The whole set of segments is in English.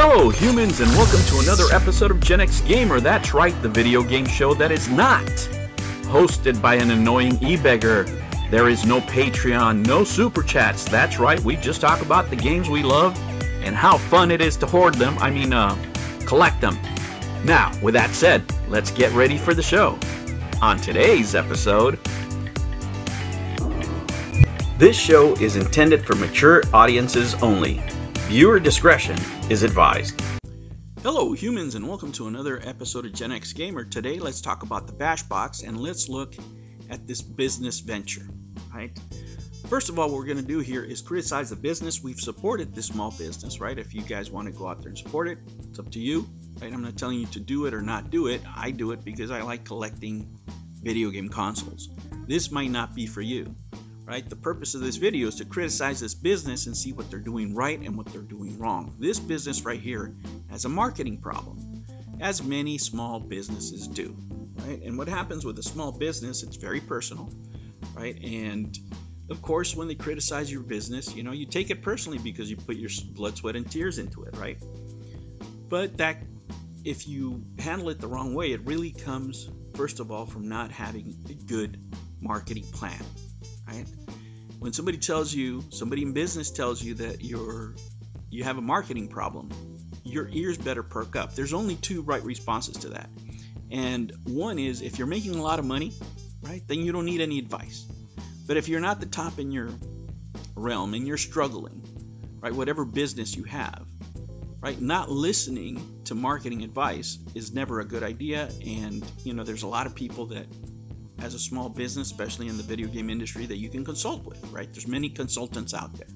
Hello humans, and welcome to another episode of Gen X Gamer. That's right, the video game show that is not hosted by an annoying e-beggar. There is no Patreon, no super chats. That's right, we just talk about the games we love and how fun it is to hoard them, collect them. Now, with that said, let's get ready for the show. On today's episode, this show is intended for mature audiences only. Viewer discretion is advised. Hello humans, and welcome to another episode of Gen X Gamer. Today let's talk about the Bashbox and let's look at this business venture, right? First of all, what we're going to do here is criticize the business. We've supported this small business, right? If you guys want to go out there and support it, it's up to you, right? I'm not telling you to do it or not do it. I do it because I like collecting video game consoles. This might not be for you. Right? The purpose of this video is to criticize this business and see what they're doing right and what they're doing wrong. This business right here has a marketing problem, as many small businesses do, right? And what happens with a small business, it's very personal, right? And of course, when they criticize your business, you take it personally because you put your blood, sweat, and tears into it, right? But that, if you handle it the wrong way, it really comes, first of all, from not having a good marketing plan. Right? When somebody in business tells you that you have a marketing problem, your ears better perk up. There's only two right responses to that. And one is, if you're making a lot of money, right, then you don't need any advice. But if you're not the top in your realm and you're struggling, right, whatever business you have, right, not listening to marketing advice is never a good idea. And, there's a lot of people that, as a small business, especially in the video game industry, that you can consult with, right? There's many consultants out there.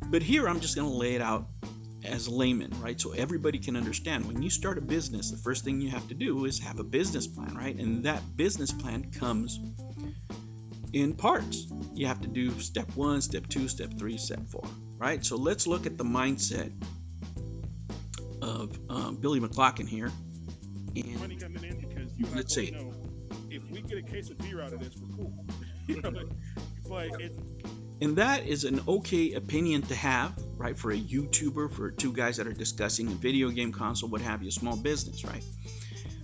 But here I'm just going to lay it out as a layman, right? So everybody can understand. When you start a business, the first thing you have to do is have a business plan, right? And that business plan comes in parts. You have to do step 1, step 2, step 3, step 4, right? So let's look at the mindset of Billy McLaughlin here. And money coming in because let's see. If we get a case of beer out of this, we're cool. And that is an okay opinion to have, right? For a YouTuber, for two guys that are discussing a video game console, what have you, a small business, right?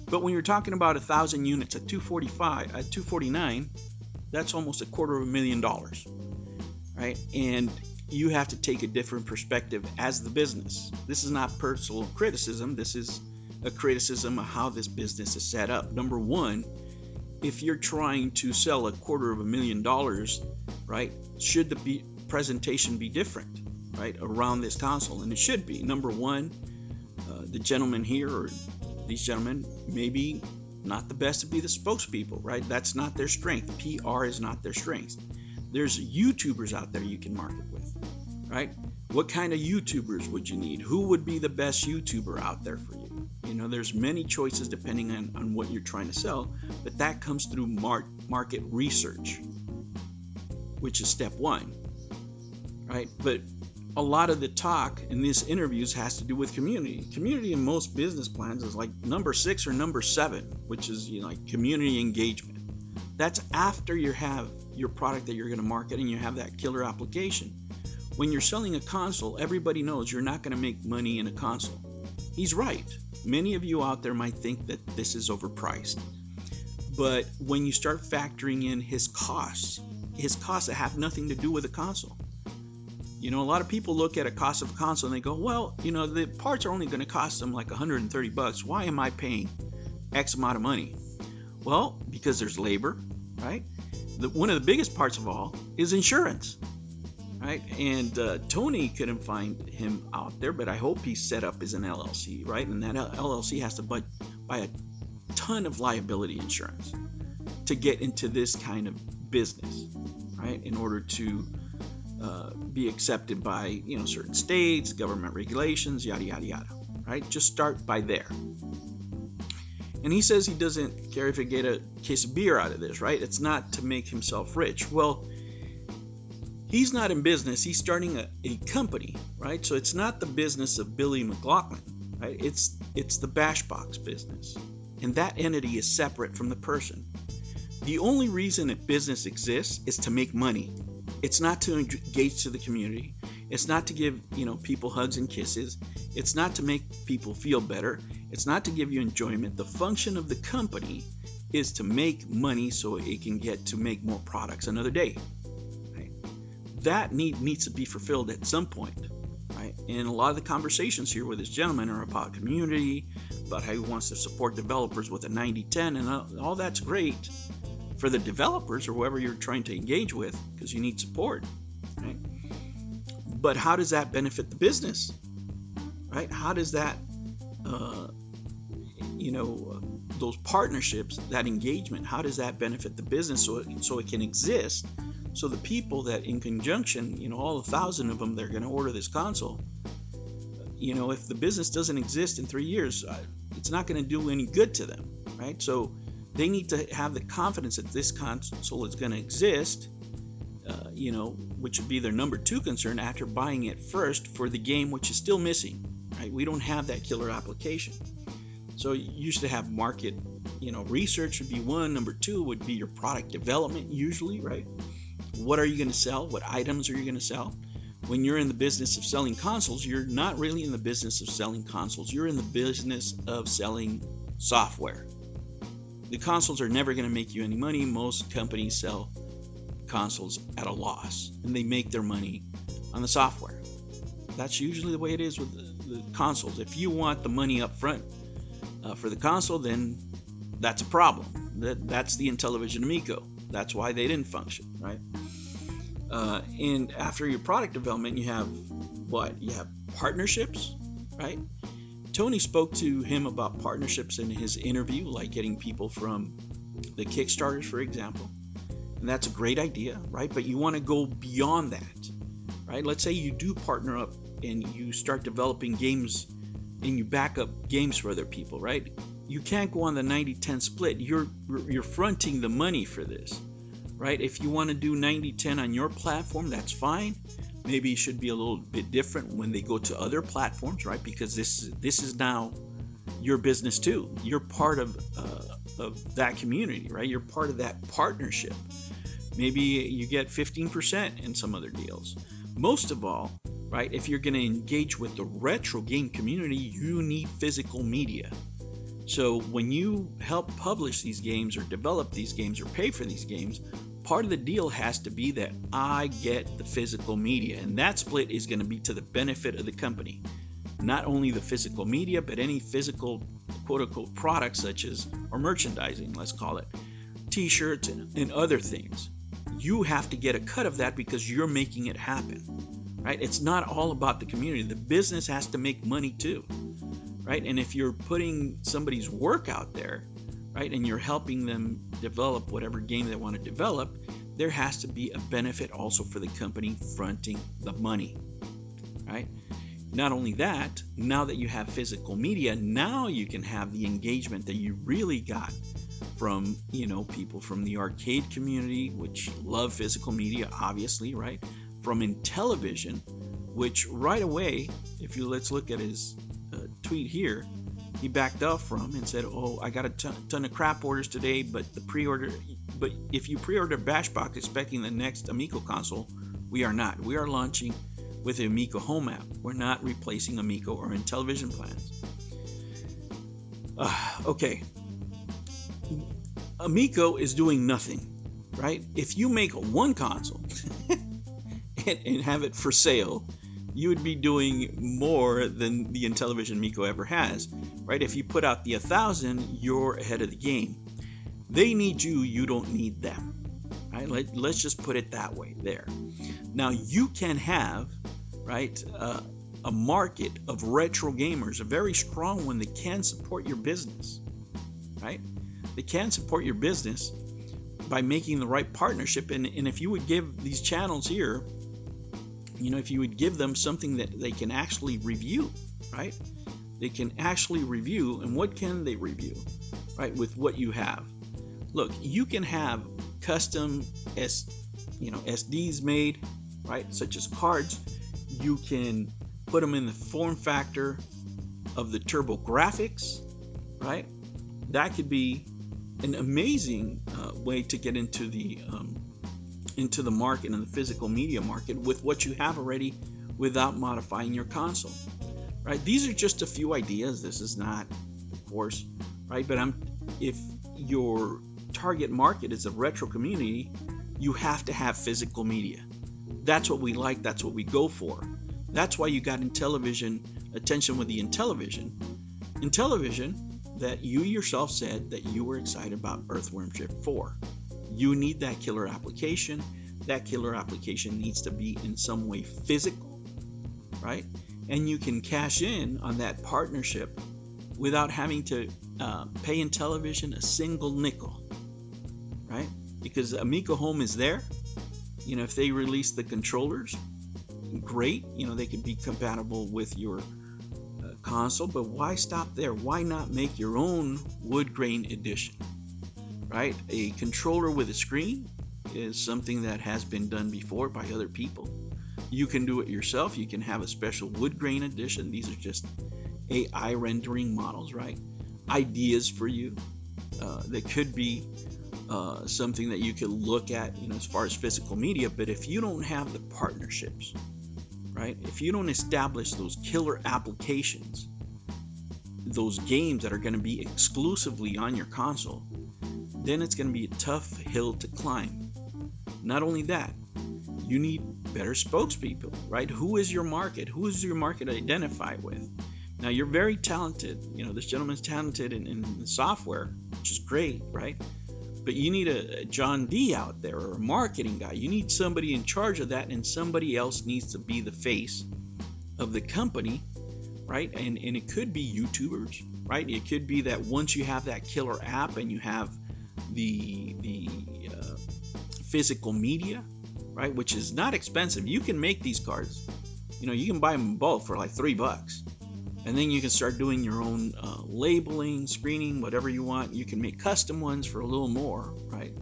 But when you're talking about 1,000 units at $249, that's almost $250,000, right? And you have to take a different perspective as the business. This is not personal criticism. This is a criticism of how this business is set up. Number one, if you're trying to sell $250,000, right, should the presentation be different, right, around this console? And it should be. Number one, the gentleman here, or these gentlemen, maybe not the best to be the spokespeople, right? That's not their strength. PR is not their strength. There's YouTubers out there you can market with, right? What kind of YouTubers would you need? Who would be the best YouTuber out there for you? There's many choices depending on what you're trying to sell, but that comes through market research, which is step 1, right? But a lot of the talk in these interviews has to do with community. Community in most business plans is like number 6 or number 7, which is like community engagement. That's after you have your product that you're going to market and you have that killer application. When you're selling a console, everybody knows you're not going to make money in a console. He's right. Many of you out there might think that this is overpriced. But when you start factoring in his costs that have nothing to do with the console. A lot of people look at a cost of a console and they go, well, the parts are only going to cost them like $130. Why am I paying X amount of money? Well, because there's labor, right? One of the biggest parts of all is insurance. Right? And Tony couldn't find him out there, but I hope he's set up as an LLC, right? And that LLC has to buy a ton of liability insurance to get into this kind of business, right? In order to be accepted by certain states, government regulations, yada yada yada, right? Just start by there. And he says he doesn't care if he get a case of beer out of this, right? It's not to make himself rich. Well, he's not in business. He's starting a company, right? So it's not the business of Billy McLaughlin, right? It's the Bashbox business. And that entity is separate from the person. The only reason a business exists is to make money. It's not to engage to the community. It's not to give, people hugs and kisses. It's not to make people feel better. It's not to give you enjoyment. The function of the company is to make money so it can get to make more products another day. Right? That need needs to be fulfilled at some point. Right? And a lot of the conversations here with this gentleman are about community, about how he wants to support developers with a 90-10, and all that's great for the developers or whoever you're trying to engage with, because you need support. Right? But how does that benefit the business? Right? How does that, those partnerships, that engagement, how does that benefit the business so it can exist? So the people that in conjunction, all 1,000 of them, they're going to order this console. If the business doesn't exist in 3 years, it's not going to do any good to them, right? So they need to have the confidence that this console is going to exist, which would be their number 2 concern after buying it first for the game, which is still missing, right? We don't have that killer application. So you should have market, research would be one. Number 2 would be your product development usually, right? What are you going to sell? What items are you going to sell? When you're in the business of selling consoles, you're not really in the business of selling consoles. You're in the business of selling software. The consoles are never going to make you any money. Most companies sell consoles at a loss, and they make their money on the software. That's usually the way it is with the consoles. If you want the money up front for the console, then that's a problem. That's the Intellivision Amico. That's why they didn't function, right? And after your product development, you have what? You have partnerships, right? Tony spoke to him about partnerships in his interview, like getting people from the Kickstarters, for example. And that's a great idea, right? But you want to go beyond that, right? Let's say you do partner up and you start developing games and you back up games for other people, right? You can't go on the 90-10 split. You're fronting the money for this, right? If you want to do 90-10 on your platform, that's fine. Maybe it should be a little bit different when they go to other platforms, right? Because this is now your business too. You're part of that community, right? You're part of that partnership. Maybe you get 15% in some other deals. Most of all, right, if you're going to engage with the retro game community, you need physical media. So when you help publish these games or develop these games or pay for these games, part of the deal has to be that I get the physical media, and that split is going to be to the benefit of the company. Not only the physical media, but any physical quote-unquote products such as, or merchandising, let's call it, t-shirts and other things. You have to get a cut of that because you're making it happen, right? It's not all about the community. The business has to make money too, right? And if you're putting somebody's work out there, right, and you're helping them develop whatever game they want to develop, there has to be a benefit also for the company fronting the money, right? Not only that, now that you have physical media, now you can have the engagement that you really got from, people from the arcade community, which love physical media, obviously, right? From Intellivision, which right away, let's look at his tweet here, he backed off from and said, "Oh, I got a ton of crap orders today, but if you pre-order Bashbox expecting the next Amico console, we are not. We are launching with the Amico home app. We're not replacing Amico or Intellivision plans." Okay. Amico is doing nothing, right? If you make one console and have it for sale, you would be doing more than the Intellivision Amico ever has, right? If you put out the 1,000, you're ahead of the game. They need you, you don't need them, right? Let's just put it that way there. Now you can have, right, a market of retro gamers, a very strong one that can support your business, right? They can support your business by making the right partnership. And if you would give these channels here, if you would give them something that they can actually review, right? They can actually review. And what can they review, right? With what you have. Look, you can have custom SDs made, right? Such as cards. You can put them in the form factor of the turbo graphics, right? That could be an amazing way to get into the market and the physical media market with what you have already without modifying your console, right? These are just a few ideas. This is not, of course, right? But if your target market is a retro community, you have to have physical media. That's what we like. That's what we go for. That's why you got Intellivision attention with the Intellivision. Intellivision, that you yourself said that you were excited about Earthworm Jim 4. You need that killer application. That killer application needs to be in some way physical, right? And you can cash in on that partnership without having to pay Intellivision a single nickel, right? Because Amico Home is there. You know, if they release the controllers, great. You know, they can be compatible with your console, but why stop there? Why not make your own wood grain edition, right? A controller with a screen is something that has been done before by other people. You can do it yourself. You can have a special wood grain edition. These are just AI rendering models, right? Ideas for you that could be something that you could look at, you know, as far as physical media. But if you don't have the partnerships, right? If you don't establish those killer applications, those games that are going to be exclusively on your console, then it's going to be a tough hill to climb. Not only that, you need better spokespeople, right? Who is your market? Who is your market identified with? Now, you're very talented. You know, this gentleman's talented in software, which is great, right? But you need a John D out there, or a marketing guy. You need somebody in charge of that, and somebody else needs to be the face of the company, right? And it could be YouTubers, right? It could be that once you have that killer app and you have the physical media, right, which is not expensive. You can make these cards. You know, you can buy them in bulk for like $3. And then you can start doing your own labeling, screening, whatever you want. You can make custom ones for a little more, right?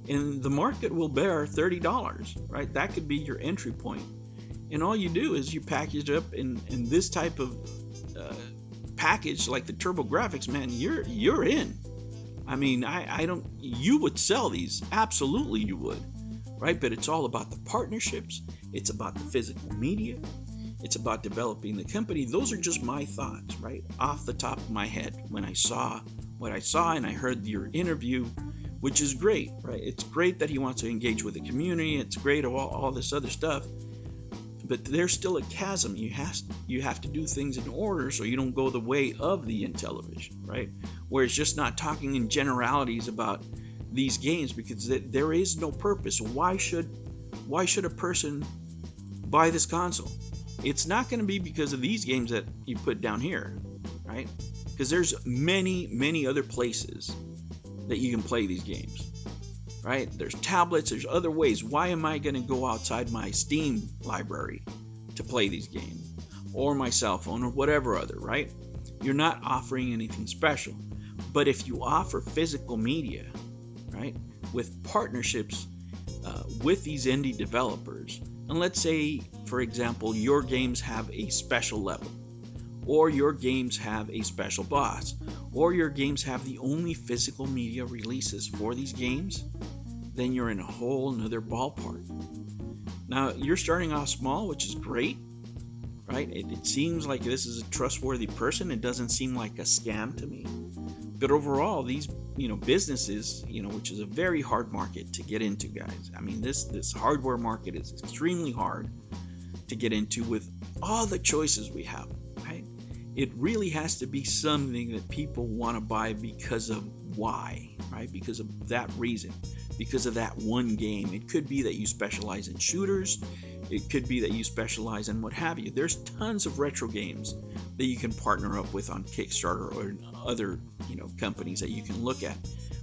And the market will bear $30, right? That could be your entry point. And all you do is you package up in this type of package, like the Turbo Graphics, man, you're in. I mean, you would sell these. Absolutely you would, right? But it's all about the partnerships. It's about the physical media. It's about developing the company. Those are just my thoughts, right? Off the top of my head when I saw what I saw and I heard your interview, which is great, right? It's great that he wants to engage with the community. It's great, all this other stuff. But there's still a chasm. You have to do things in order so you don't go the way of the Intellivision, right? Where it's just not talking in generalities about these games, because there is no purpose. Why should a person buy this console? It's not going to be because of these games that you put down here, right? Because there's many other places that you can play these games, right? There's tablets, there's other ways. Why am I going to go outside my Steam library to play these games, or my cell phone, or whatever other, right? You're not offering anything special. But if you offer physical media, right, with partnerships with these indie developers, and let's say, for example, your games have a special level, or your games have a special boss, or your games have the only physical media releases for these games, then you're in a whole nother ballpark. Now, you're starting off small, which is great, right? It seems like this is a trustworthy person. It doesn't seem like a scam to me. But overall, these, businesses, which is a very hard market to get into, guys. I mean, this hardware market is extremely hard to get into with all the choices we have, right? It really has to be something that people want to buy because of why, right? Because of that reason, because of that one game. It could be that you specialize in shooters. It could be that you specialize in what have you. There's tons of retro games that you can partner up with on Kickstarter or other, companies that you can look at.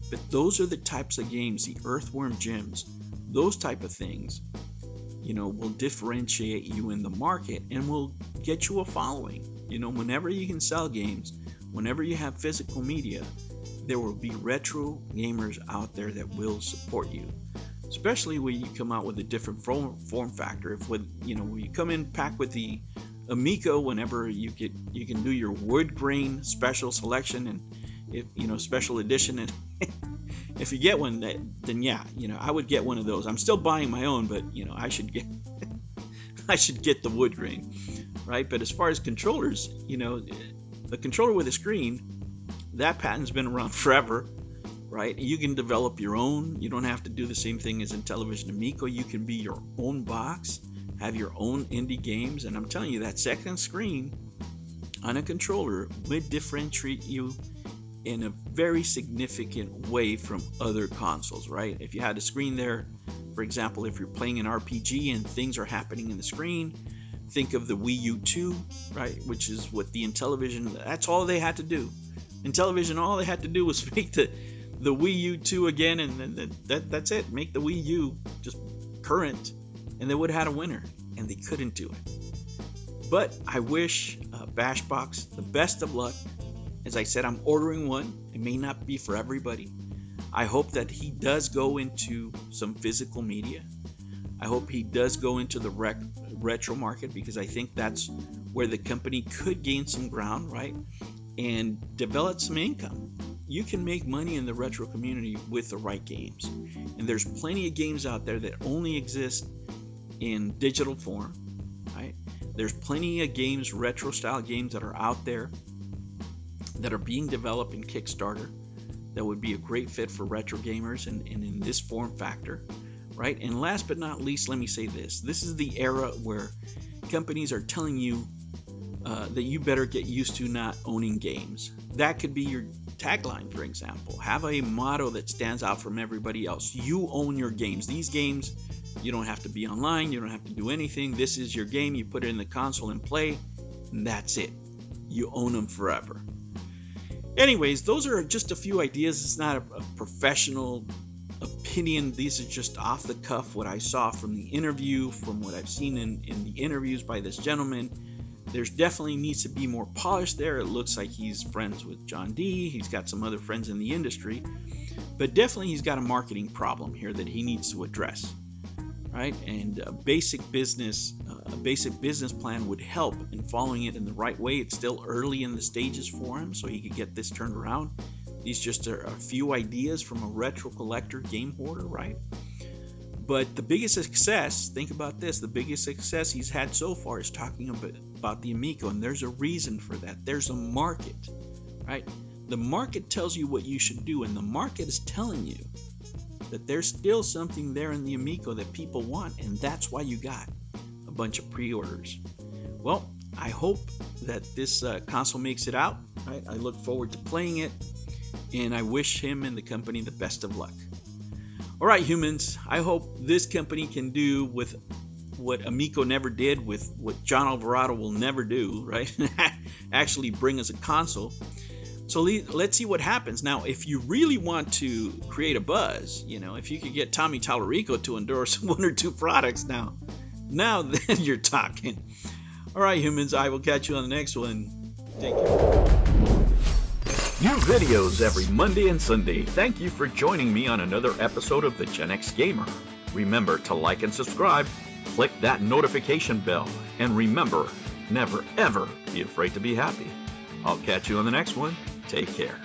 But those are the types of games, the Earthworm Jims, those type of things, will differentiate you in the market and will get you a following. Whenever you can sell games, whenever you have physical media, there will be retro gamers out there that will support you. Especially when you come out with a different form factor. When you come in packed with the Amico, whenever you can do your wood grain special selection and special edition, and if you get one, then yeah, I would get one of those. I'm still buying my own, but I should get I should get the wood grain, right? But as far as controllers, you know, a controller with a screen, that patent's been around forever, right? You can develop your own. You don't have to do the same thing as Intellivision Amico. You can be your own box, have your own indie games, and I'm telling you, that second screen on a controller would differentiate you in a very significant way from other consoles, right? If you had a screen there, for example, if you're playing an RPG and things are happening in the screen, think of the Wii U 2, right? Which is what the Intellivision, that's all they had to do. Intellivision, all they had to do was make the Wii U 2 again, and that's it. Make the Wii U just current, and they would have had a winner, and they couldn't do it. But I wish Bashbox the best of luck. As I said, I'm ordering one. It may not be for everybody. I hope that he does go into some physical media. I hope he does go into the retro market, because I think that's where the company could gain some ground, right? And develop some income. You can make money in the retro community with the right games. And there's plenty of games out there that only exist in digital form, right? There's plenty of games, retro style games that are out there that are being developed in Kickstarter that would be a great fit for retro gamers and in this form factor, right? And last but not least, let me say this. This is the era where companies are telling you that you better get used to not owning games. That could be your tagline, for example. Have a motto that stands out from everybody else. You own your games. These games, you don't have to be online. You don't have to do anything. This is your game. You put it in the console and play, and that's it. You own them forever. Anyways, those are just a few ideas. It's not a professional opinion. These are just off the cuff, what I saw from the interview, from what I've seen in the interviews by this gentleman. There's definitely needs to be more polish there. It looks like he's friends with John D. He's got some other friends in the industry, but definitely he's got a marketing problem here that he needs to address, right? And a basic business plan would help in following it in the right way. It's still early in the stages for him, so he could get this turned around. These just are a few ideas from a retro collector game hoarder, right? But the biggest success, think about this, the biggest success he's had so far is talking about the Amico, and there's a reason for that. There's a market, right? The market tells you what you should do, and the market is telling you that there's still something there in the Amico that people want, and that's why you got a bunch of pre-orders. Well, I hope that this console makes it out, right? I look forward to playing it, and I wish him and the company the best of luck. All right, humans, I hope this company can do with what Amico never did, with what John Alvarado will never do, right? Actually bring us a console. So let's see what happens. Now, if you really want to create a buzz, you know, if you could get Tommy Tallarico to endorse one or two products now then you're talking. All right, humans, I will catch you on the next one. Take care. New videos every Monday and Sunday. Thank you for joining me on another episode of the Gen X Gamer. Remember to like and subscribe, click that notification bell, and remember, never ever be afraid to be happy. I'll catch you on the next one. Take care.